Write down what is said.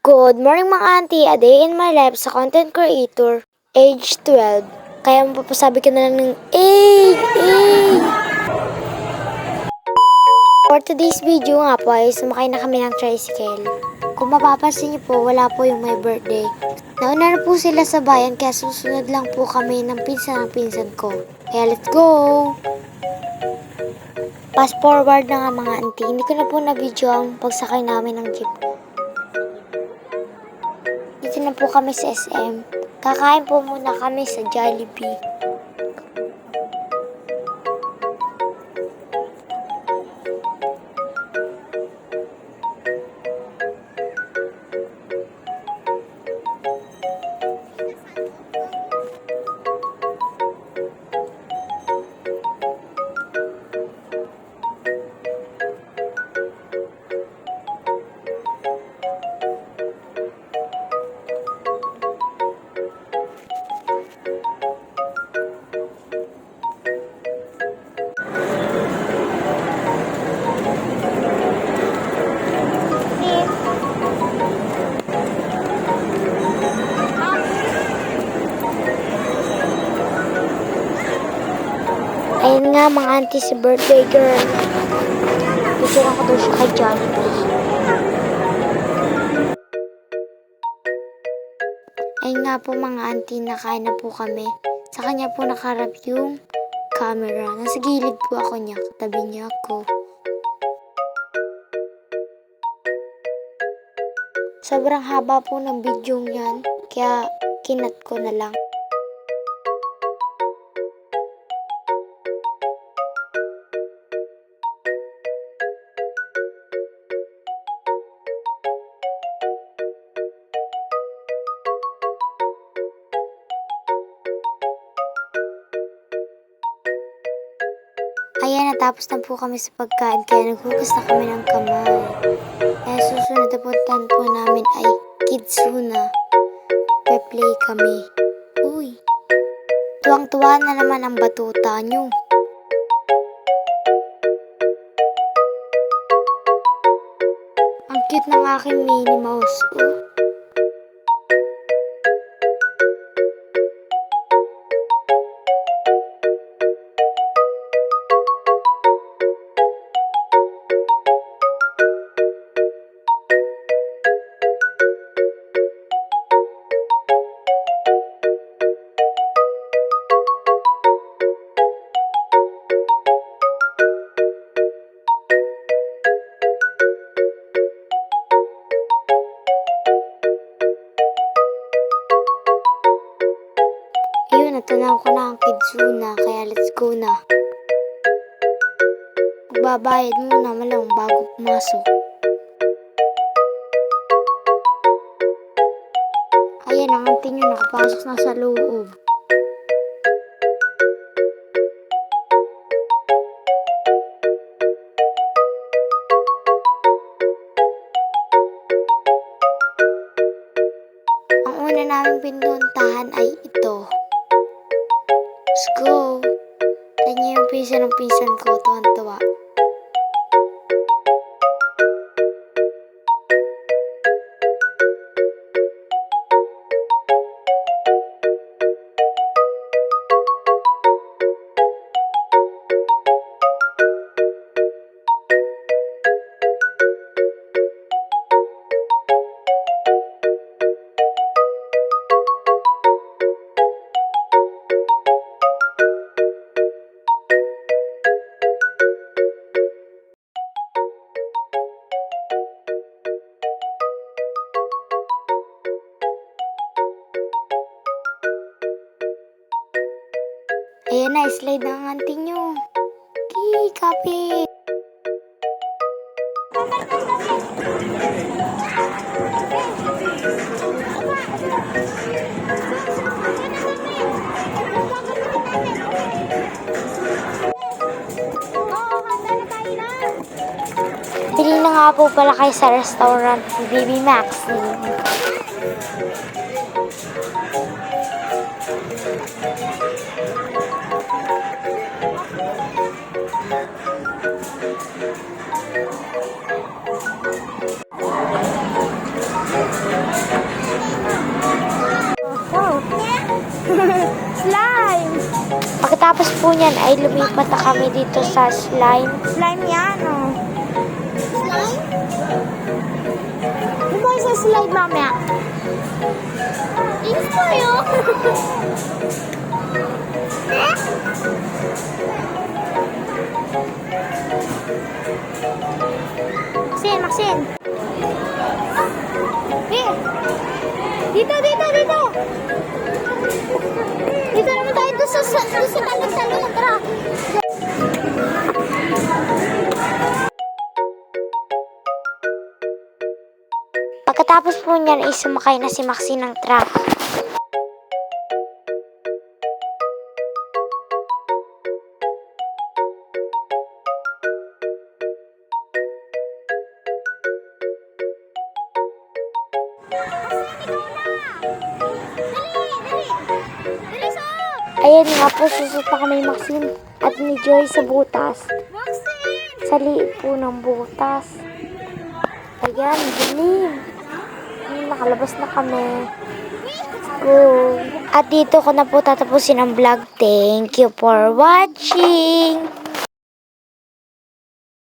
Good morning mga auntie, a day in my life sa content creator, age 12. Kaya mapapasabi ka na lang ng age. For today's video nga po ay sumakay na kami ng tricycle. Kung mapapansin niyo po, wala po yung my birthday. Nauna na po sila sa bayan kaya susunod lang po kami ng pinsan ko. Kaya let's go! Fast forward na nga mga auntie, hindi ko na po na-video ang pagsakay namin ng jeep. Dito na po kami sa SM. Kakain po muna kami sa Jollibee. Ayun nga mga auntie, si birthday girl. Picture ako doon siya kay Jollibee. Ayun nga po mga auntie, nakain na po kami. Sa kanya po nakaharap yung camera. Nasa gilid po ako niya, katabi niya ako. Sobrang haba po ng video yan, kaya kinat ko na lang. Ayan, natapos na po kami sa pagkain kaya naghugas na kami ng kamay. Kaya susunod na puntahan po namin ay Kidzuna. Pe-play kami. Uy, tuwang-tuwa na naman ang batuta nyo. Ang cute ng aking Minnie Mouse. Ayun, natanaw ko na ang Kidzuna, kaya let's go na. Magbabayad muna malang bago pumasok. Ayan, ang auntie nyo nakapasok na sa loob. Ang una namin pinuntahan ay ito. Let's go! Tanya yung pinsan ng pinsan ko, tuwan-tuwa. Ayan na, slide na ang auntie nyo. Kapit! Bili na nga po pala kayo sa restaurant ni Baby Max. Pagkatapos po niyan ay lumipat na kami dito sa slime. Slime yan, oh. Slime? Bumoy sa slime mamaya. Inis po yun. Maxine. Hey. Dito. Dito naman tayo doon sa talon. Tara. Pagkatapos po niyan ay sumakay na si Maxine ng truck. Ayan nga po, susot pa kami ni Maxine at ni Joy sa butas. Sa liit po ng butas. Ayan, dilim. Nakalabas na kami. Let's go. At dito ko na po tatapusin ang vlog. Thank you for watching.